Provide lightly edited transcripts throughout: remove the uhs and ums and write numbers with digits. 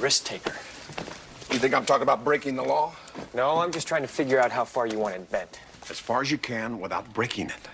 Risk taker. You think I'm talking about breaking the law? No, I'm just trying to figure out how far you want it bent. As far as you can without breaking it.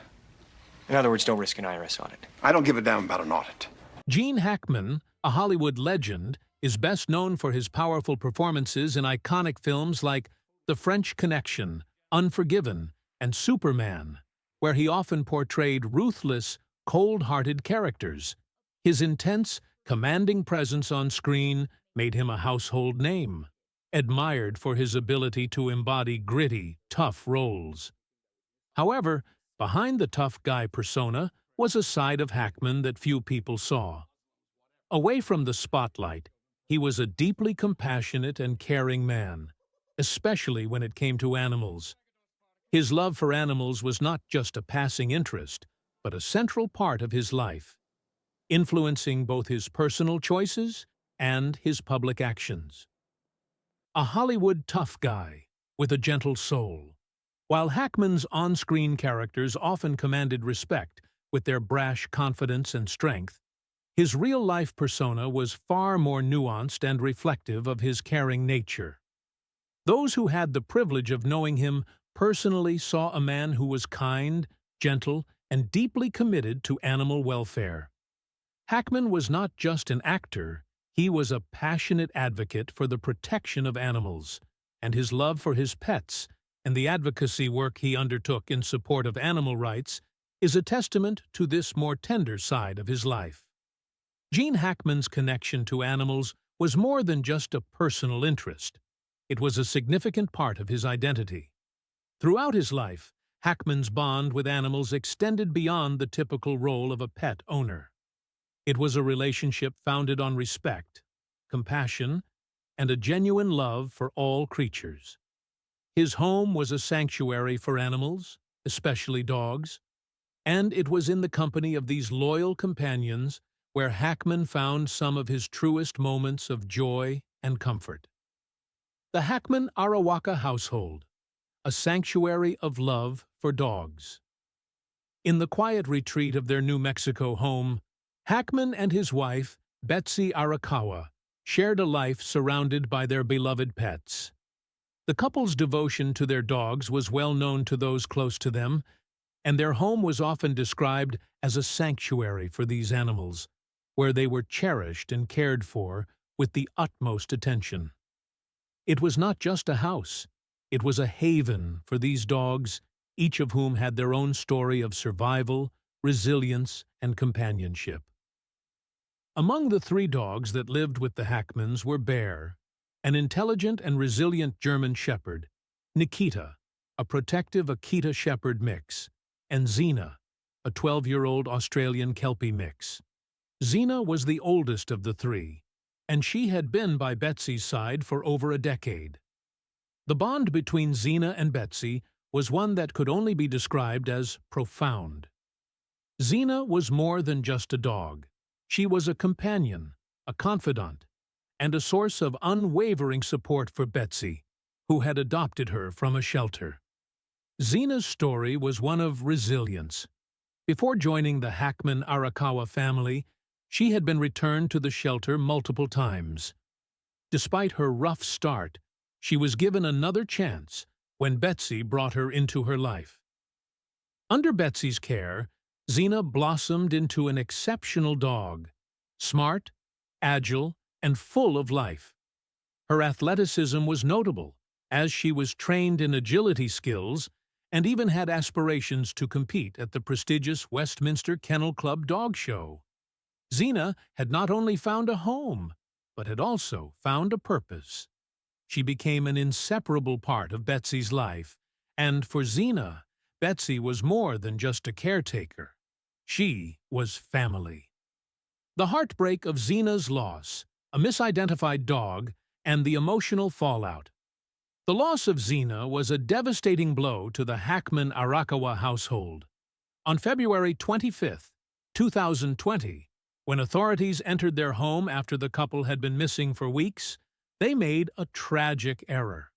In other words, don't risk an IRS audit. I don't give a damn about an audit. Gene Hackman, a Hollywood legend, is best known for his powerful performances in iconic films like The French Connection, Unforgiven, and Superman, where he often portrayed ruthless, cold-hearted characters. His intense, commanding presence on screen made him a household name, admired for his ability to embody gritty, tough roles. However, behind the tough guy persona was a side of Hackman that few people saw. Away from the spotlight, he was a deeply compassionate and caring man, especially when it came to animals. His love for animals was not just a passing interest, but a central part of his life, influencing both his personal choices and his public actions. A Hollywood tough guy with a gentle soul. While Hackman's on-screen characters often commanded respect with their brash confidence and strength, his real-life persona was far more nuanced and reflective of his caring nature. Those who had the privilege of knowing him personally saw a man who was kind, gentle, and deeply committed to animal welfare. Hackman was not just an actor, he was a passionate advocate for the protection of animals, and his love for his pets and the advocacy work he undertook in support of animal rights is a testament to this more tender side of his life. Gene Hackman's connection to animals was more than just a personal interest. It was a significant part of his identity. Throughout his life, Hackman's bond with animals extended beyond the typical role of a pet owner. It was a relationship founded on respect, compassion, and a genuine love for all creatures. His home was a sanctuary for animals, especially dogs, and it was in the company of these loyal companions where Hackman found some of his truest moments of joy and comfort. The Hackman Arawaka household, a sanctuary of love for dogs. In the quiet retreat of their New Mexico home, Hackman and his wife, Betsy Arakawa, shared a life surrounded by their beloved pets. The couple's devotion to their dogs was well known to those close to them, and their home was often described as a sanctuary for these animals, where they were cherished and cared for with the utmost attention. It was not just a house, it was a haven for these dogs, each of whom had their own story of survival, resilience, and companionship. Among the 3 dogs that lived with the Hackmans were Bear, an intelligent and resilient German Shepherd, Nikita, a protective Akita Shepherd mix, and Xena, a 12-year-old Australian Kelpie mix. Xena was the oldest of the 3, and she had been by Betsy's side for over a decade. The bond between Xena and Betsy was one that could only be described as profound. Xena was more than just a dog. She was a companion, a confidant, and a source of unwavering support for Betsy, who had adopted her from a shelter. Xena's story was one of resilience. Before joining the Hackman Arakawa family, she had been returned to the shelter multiple times. Despite her rough start, she was given another chance when Betsy brought her into her life. Under Betsy's care, Xena blossomed into an exceptional dog, smart, agile, and full of life. Her athleticism was notable, as she was trained in agility skills and even had aspirations to compete at the prestigious Westminster Kennel Club Dog Show. Xena had not only found a home, but had also found a purpose. She became an inseparable part of Betsy's life, and for Xena, Betsy was more than just a caretaker. She was family. The heartbreak of Xena's loss, a misidentified dog, and the emotional fallout. The loss of Xena was a devastating blow to the Hackman Arakawa household. On February 25, 2020, when authorities entered their home after the couple had been missing for weeks, they made a tragic error.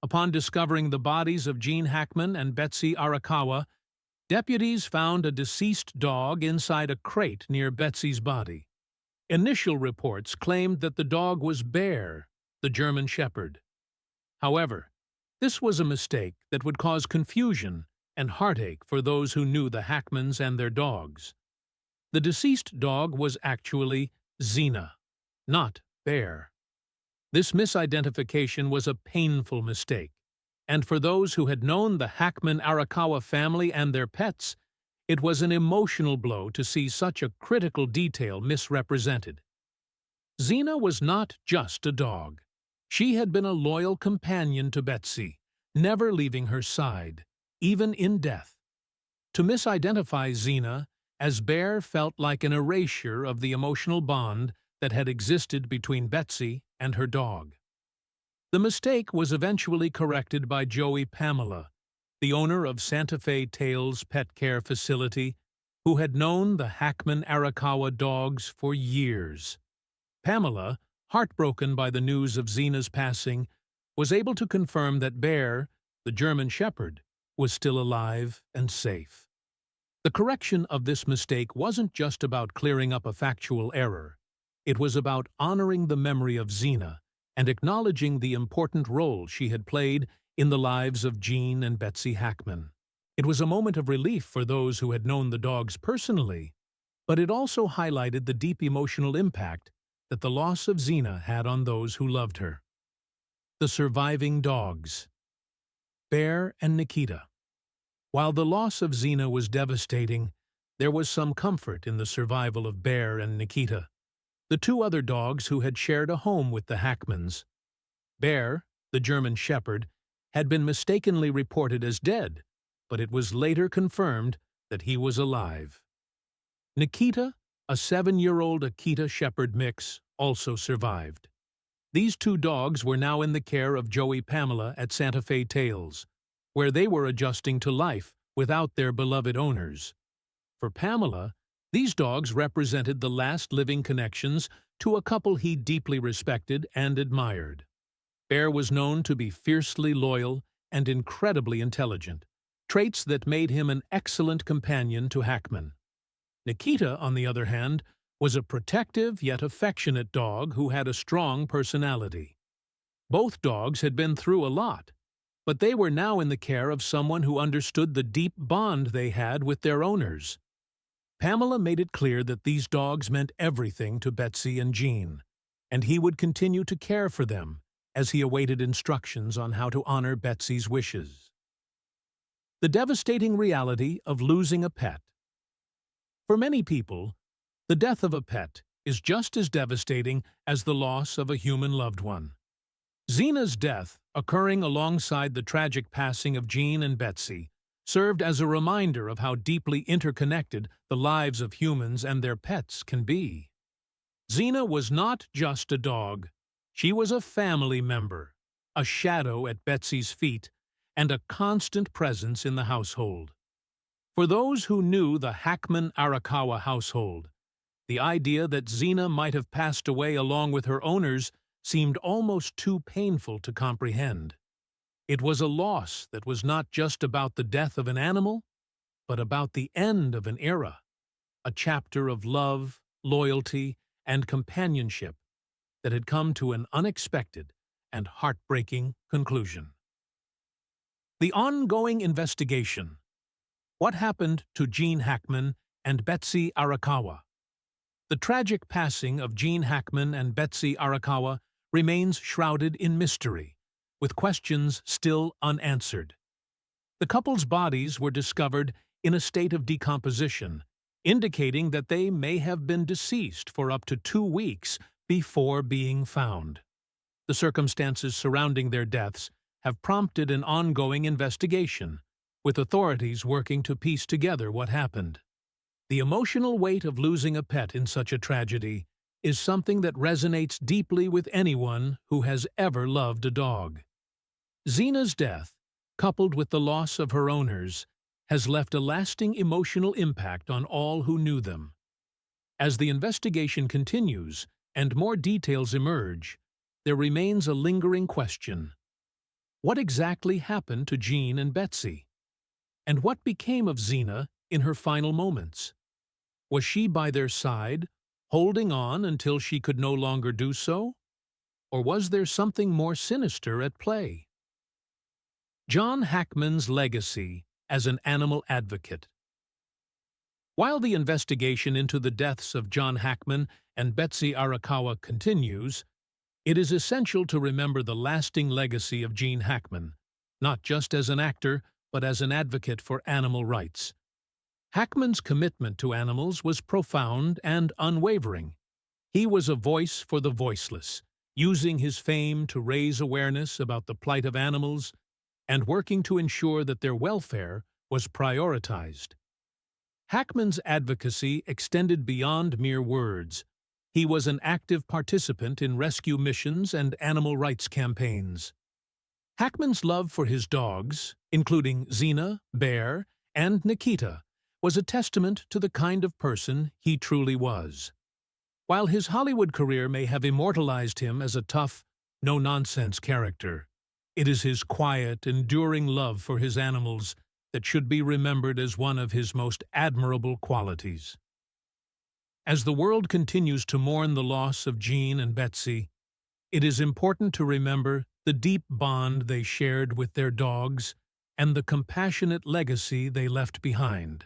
Upon discovering the bodies of Gene Hackman and Betsy Arakawa, deputies found a deceased dog inside a crate near Betsy's body. Initial reports claimed that the dog was Bear, the German Shepherd. However, this was a mistake that would cause confusion and heartache for those who knew the Hackmans and their dogs. The deceased dog was actually Xena, not Bear. This misidentification was a painful mistake, and for those who had known the Hackman Arakawa family and their pets, it was an emotional blow to see such a critical detail misrepresented. Xena was not just a dog. She had been a loyal companion to Betsy, never leaving her side, even in death. To misidentify Xena as Bear felt like an erasure of the emotional bond that had existed between Betsy and her dog. The mistake was eventually corrected by Joey Pamela, the owner of Santa Fe Tales Pet Care Facility, who had known the Hackman Arakawa dogs for years. Pamela, heartbroken by the news of Xena's passing, was able to confirm that Bear, the German Shepherd, was still alive and safe. The correction of this mistake wasn't just about clearing up a factual error. It was about honoring the memory of Xena and acknowledging the important role she had played in the lives of Jean and Betsy Hackman. It was a moment of relief for those who had known the dogs personally, but it also highlighted the deep emotional impact that the loss of Xena had on those who loved her. The surviving dogs. Bear and Nikita. While the loss of Xena was devastating, there was some comfort in the survival of Bear and Nikita, the two other dogs who had shared a home with the Hackmans. Bear, the German Shepherd, had been mistakenly reported as dead, but it was later confirmed that he was alive. Nikita, a 7-year-old Akita Shepherd mix, also survived. These two dogs were now in the care of Joey Pamela at Santa Fe Tales, where they were adjusting to life without their beloved owners. For Pamela, these dogs represented the last living connections to a couple he deeply respected and admired. Bear was known to be fiercely loyal and incredibly intelligent, traits that made him an excellent companion to Hackman. Nikita, on the other hand, was a protective yet affectionate dog who had a strong personality. Both dogs had been through a lot, but they were now in the care of someone who understood the deep bond they had with their owners. Pamela made it clear that these dogs meant everything to Betsy and Jean, and he would continue to care for them as he awaited instructions on how to honor Betsy's wishes. The devastating reality of losing a pet. For many people, the death of a pet is just as devastating as the loss of a human loved one. Xena's death, occurring alongside the tragic passing of Jean and Betsy, served as a reminder of how deeply interconnected the lives of humans and their pets can be. Xena was not just a dog. She was a family member, a shadow at Betsy's feet, and a constant presence in the household. For those who knew the Hackman Arakawa household, the idea that Xena might have passed away along with her owners seemed almost too painful to comprehend. It was a loss that was not just about the death of an animal, but about the end of an era, a chapter of love, loyalty, and companionship that had come to an unexpected and heartbreaking conclusion. The ongoing investigation. What happened to Jean Hackman and Betsy Arakawa? The tragic passing of Jean Hackman and Betsy Arakawa remains shrouded in mystery, with questions still unanswered. The couple's bodies were discovered in a state of decomposition, indicating that they may have been deceased for up to 2 weeks before being found. The circumstances surrounding their deaths have prompted an ongoing investigation, with authorities working to piece together what happened. The emotional weight of losing a pet in such a tragedy is something that resonates deeply with anyone who has ever loved a dog. Xena's death, coupled with the loss of her owners, has left a lasting emotional impact on all who knew them. As the investigation continues and more details emerge, there remains a lingering question. What exactly happened to Jean and Betsy? And what became of Xena in her final moments? Was she by their side, holding on until she could no longer do so? Or was there something more sinister at play? John Hackman's legacy as an animal advocate. While the investigation into the deaths of John Hackman and Betsy Arakawa continues, it is essential to remember the lasting legacy of Gene Hackman, not just as an actor, but as an advocate for animal rights. Hackman's commitment to animals was profound and unwavering. He was a voice for the voiceless, using his fame to raise awareness about the plight of animals and working to ensure that their welfare was prioritized. Hackman's advocacy extended beyond mere words. He was an active participant in rescue missions and animal rights campaigns. Hackman's love for his dogs, including Xena, Bear, and Nikita, was a testament to the kind of person he truly was. While his Hollywood career may have immortalized him as a tough, no-nonsense character, it is his quiet, enduring love for his animals that should be remembered as one of his most admirable qualities. As the world continues to mourn the loss of Gene and Betsy, it is important to remember the deep bond they shared with their dogs and the compassionate legacy they left behind.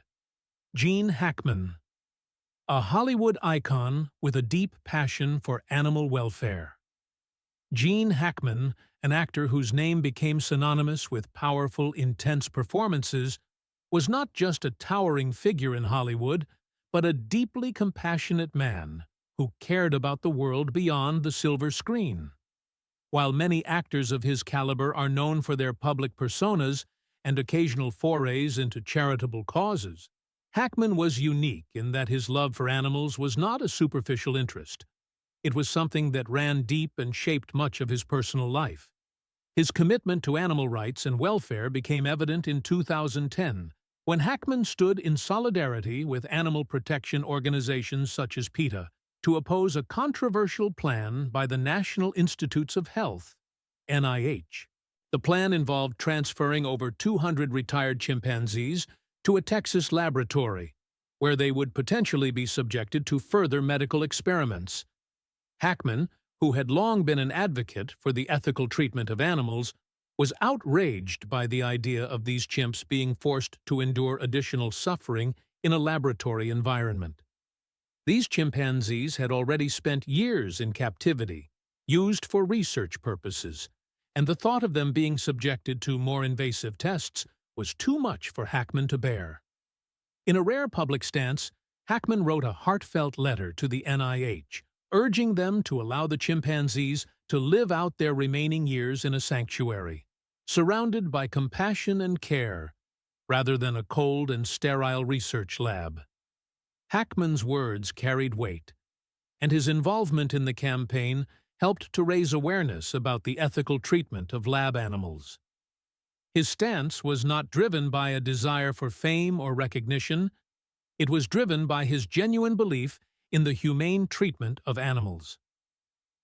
Gene Hackman, a Hollywood icon with a deep passion for animal welfare. Gene Hackman, an actor whose name became synonymous with powerful, intense performances, was not just a towering figure in Hollywood, but a deeply compassionate man who cared about the world beyond the silver screen. While many actors of his caliber are known for their public personas and occasional forays into charitable causes, Hackman was unique in that his love for animals was not a superficial interest. It was something that ran deep and shaped much of his personal life. His commitment to animal rights and welfare became evident in 2010, when Hackman stood in solidarity with animal protection organizations such as PETA to oppose a controversial plan by the National Institutes of Health, NIH. The plan involved transferring over 200 retired chimpanzees to a Texas laboratory, where they would potentially be subjected to further medical experiments. Hackman, who had long been an advocate for the ethical treatment of animals, was outraged by the idea of these chimps being forced to endure additional suffering in a laboratory environment. These chimpanzees had already spent years in captivity, used for research purposes, and the thought of them being subjected to more invasive tests was too much for Hackman to bear. In a rare public stance, Hackman wrote a heartfelt letter to the NIH, urging them to allow the chimpanzees to live out their remaining years in a sanctuary, surrounded by compassion and care, rather than a cold and sterile research lab. Hackman's words carried weight, and his involvement in the campaign helped to raise awareness about the ethical treatment of lab animals. His stance was not driven by a desire for fame or recognition. It was driven by his genuine belief in the humane treatment of animals.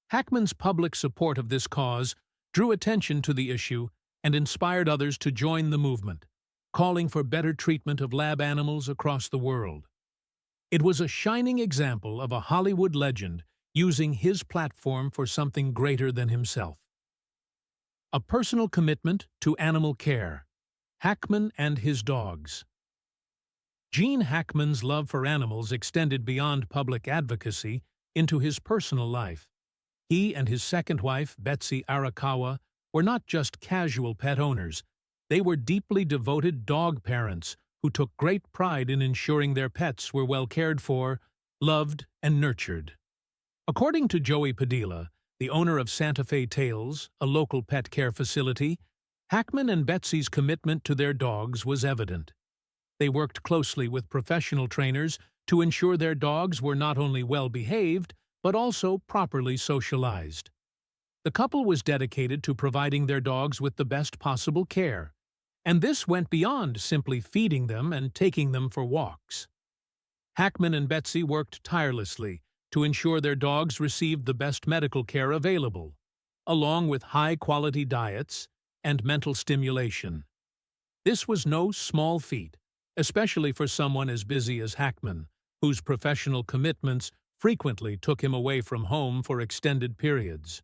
Hackman's public support of this cause drew attention to the issue and inspired others to join the movement, calling for better treatment of lab animals across the world. It was a shining example of a Hollywood legend using his platform for something greater than himself. A personal commitment to animal care. Hackman and his dogs. Gene Hackman's love for animals extended beyond public advocacy into his personal life. He and his second wife, Betsy Arakawa, were not just casual pet owners. They were deeply devoted dog parents who took great pride in ensuring their pets were well cared for, loved, and nurtured. According to Joey Padilla, the owner of Santa Fe Tales, a local pet care facility, Hackman and Betsy's commitment to their dogs was evident. They worked closely with professional trainers to ensure their dogs were not only well-behaved, but also properly socialized. The couple was dedicated to providing their dogs with the best possible care, and this went beyond simply feeding them and taking them for walks. Hackman and Betsy worked tirelessly to ensure their dogs received the best medical care available, along with high-quality diets and mental stimulation. This was no small feat, especially for someone as busy as Hackman, whose professional commitments frequently took him away from home for extended periods.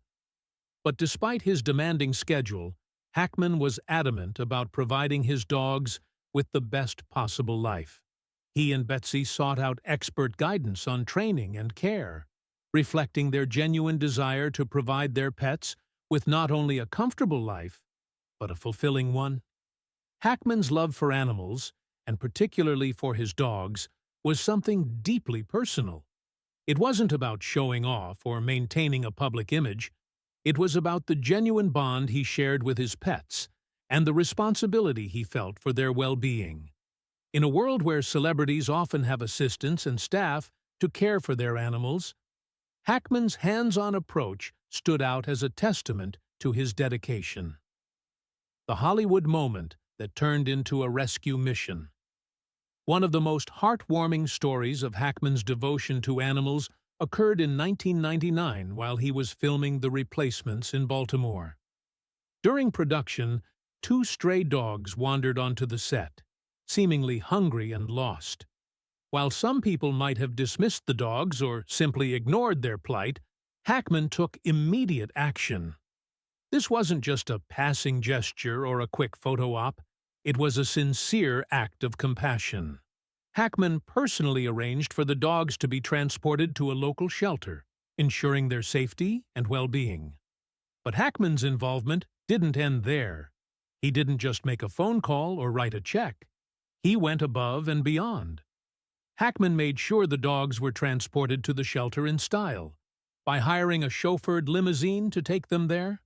But despite his demanding schedule, Hackman was adamant about providing his dogs with the best possible life. He and Betsy sought out expert guidance on training and care, reflecting their genuine desire to provide their pets with not only a comfortable life, but a fulfilling one. Hackman's love for animals, and particularly for his dogs, was something deeply personal. It wasn't about showing off or maintaining a public image. It was about the genuine bond he shared with his pets and the responsibility he felt for their well-being. In a world where celebrities often have assistants and staff to care for their animals, Hackman's hands-on approach stood out as a testament to his dedication. The Hollywood moment that turned into a rescue mission. One of the most heartwarming stories of Hackman's devotion to animals occurred in 1999 while he was filming The Replacements in Baltimore. During production, 2 stray dogs wandered onto the set, seemingly hungry and lost. While some people might have dismissed the dogs or simply ignored their plight, Hackman took immediate action. This wasn't just a passing gesture or a quick photo op. It was a sincere act of compassion. Hackman personally arranged for the dogs to be transported to a local shelter, ensuring their safety and well-being. But Hackman's involvement didn't end there. He didn't just make a phone call or write a check. He went above and beyond. Hackman made sure the dogs were transported to the shelter in style, by hiring a chauffeured limousine to take them there.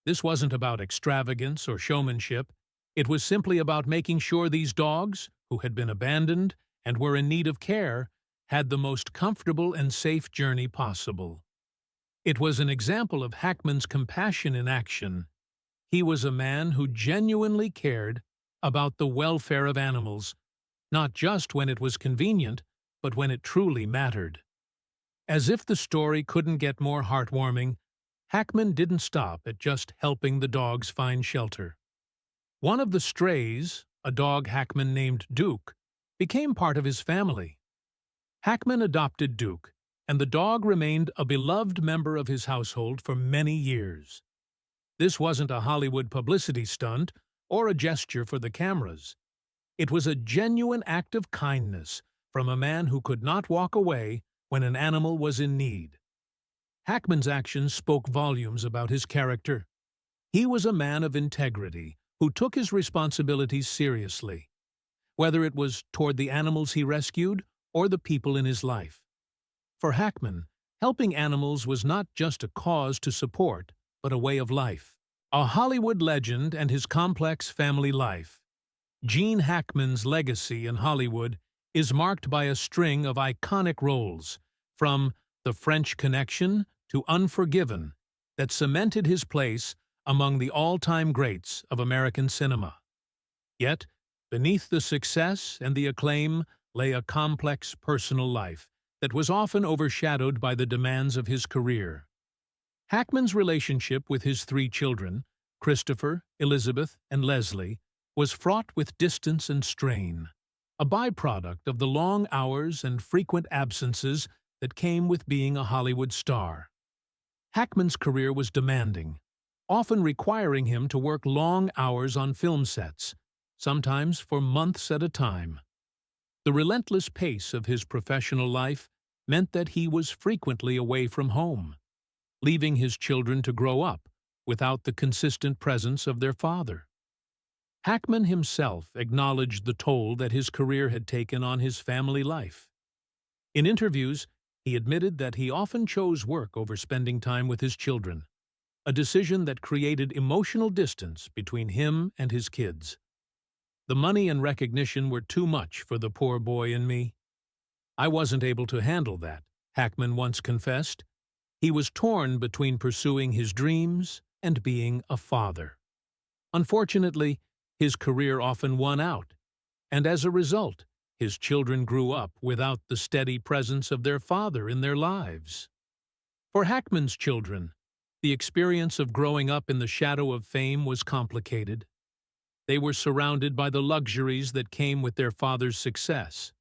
This wasn't about extravagance or showmanship. It was simply about making sure these dogs, who had been abandoned and were in need of care, had the most comfortable and safe journey possible. It was an example of Hackman's compassion in action. He was a man who genuinely cared about the welfare of animals, not just when it was convenient, but when it truly mattered. As if the story couldn't get more heartwarming, Hackman didn't stop at just helping the dogs find shelter. One of the strays, a dog Hackman named Duke, became part of his family. Hackman adopted Duke, and the dog remained a beloved member of his household for many years. This wasn't a Hollywood publicity stunt or a gesture for the cameras. It was a genuine act of kindness from a man who could not walk away when an animal was in need. Hackman's actions spoke volumes about his character. He was a man of integrity who took his responsibilities seriously, whether it was toward the animals he rescued or the people in his life. For Hackman, helping animals was not just a cause to support, but a way of life. A Hollywood legend and his complex family life, Gene Hackman's legacy in Hollywood is marked by a string of iconic roles, from The French Connection to Unforgiven, that cemented his place among the all-time greats of American cinema. Yet, beneath the success and the acclaim lay a complex personal life that was often overshadowed by the demands of his career. Hackman's relationship with his 3 children, Christopher, Elizabeth, and Leslie, was fraught with distance and strain, a byproduct of the long hours and frequent absences that came with being a Hollywood star. Hackman's career was demanding, often requiring him to work long hours on film sets, sometimes for months at a time. The relentless pace of his professional life meant that he was frequently away from home, leaving his children to grow up without the consistent presence of their father. Hackman himself acknowledged the toll that his career had taken on his family life. In interviews, he admitted that he often chose work over spending time with his children, a decision that created emotional distance between him and his kids. The money and recognition were too much for the poor boy in me. I wasn't able to handle that, Hackman once confessed. He was torn between pursuing his dreams and being a father. Unfortunately, his career often won out, and as a result, his children grew up without the steady presence of their father in their lives. For Hackman's children, the experience of growing up in the shadow of fame was complicated. They were surrounded by the luxuries that came with their father's success.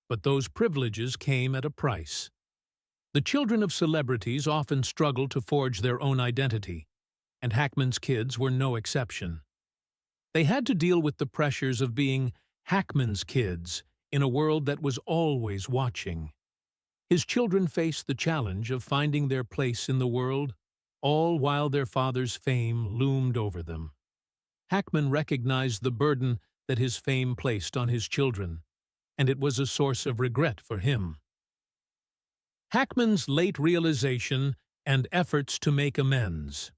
But those privileges came at a price. The children of celebrities often struggle to forge their own identity, and Hackman's kids were no exception. They had to deal with the pressures of being Hackman's kids in a world that was always watching. His children faced the challenge of finding their place in the world, all while their father's fame loomed over them. Hackman recognized the burden that his fame placed on his children, and it was a source of regret for him. Hackman's late realization and efforts to make amends.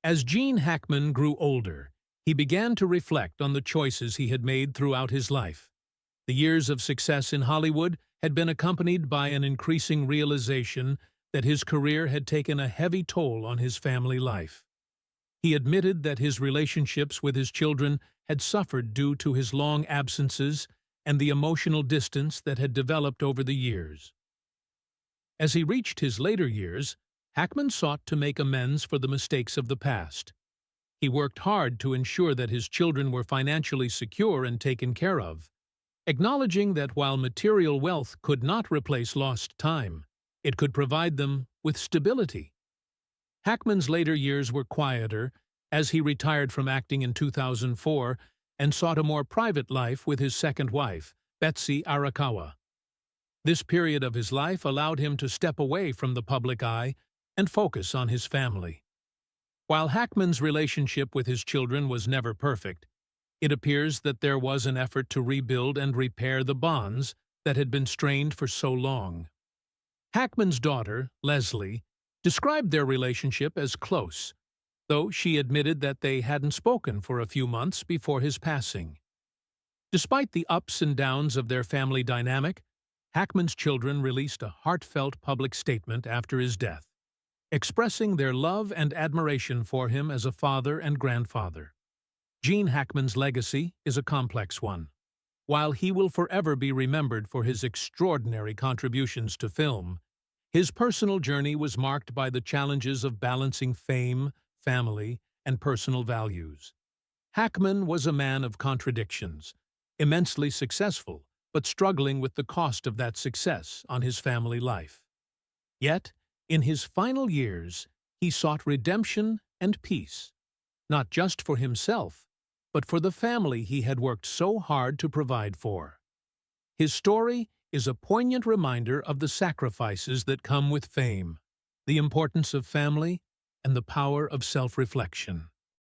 As Gene Hackman grew older, he began to reflect on the choices he had made throughout his life. The years of success in Hollywood had been accompanied by an increasing realization that his career had taken a heavy toll on his family life. He admitted that his relationships with his children had suffered due to his long absences and the emotional distance that had developed over the years. As he reached his later years, Hackman sought to make amends for the mistakes of the past. He worked hard to ensure that his children were financially secure and taken care of, acknowledging that while material wealth could not replace lost time, it could provide them with stability. Hackman's later years were quieter as he retired from acting in 2004 and sought a more private life with his second wife, Betsy Arakawa. This period of his life allowed him to step away from the public eye and focus on his family. While Hackman's relationship with his children was never perfect, it appears that there was an effort to rebuild and repair the bonds that had been strained for so long. Hackman's daughter, Leslie, described their relationship as close, though she admitted that they hadn't spoken for a few months before his passing. Despite the ups and downs of their family dynamic, Hackman's children released a heartfelt public statement after his death, expressing their love and admiration for him as a father and grandfather. Gene Hackman's legacy is a complex one. While he will forever be remembered for his extraordinary contributions to film, his personal journey was marked by the challenges of balancing fame, family, and personal values. Hackman was a man of contradictions, immensely successful, but struggling with the cost of that success on his family life. Yet, in his final years, he sought redemption and peace, not just for himself, but for the family he had worked so hard to provide for. His story is a poignant reminder of the sacrifices that come with fame, the importance of family, and the power of self-reflection.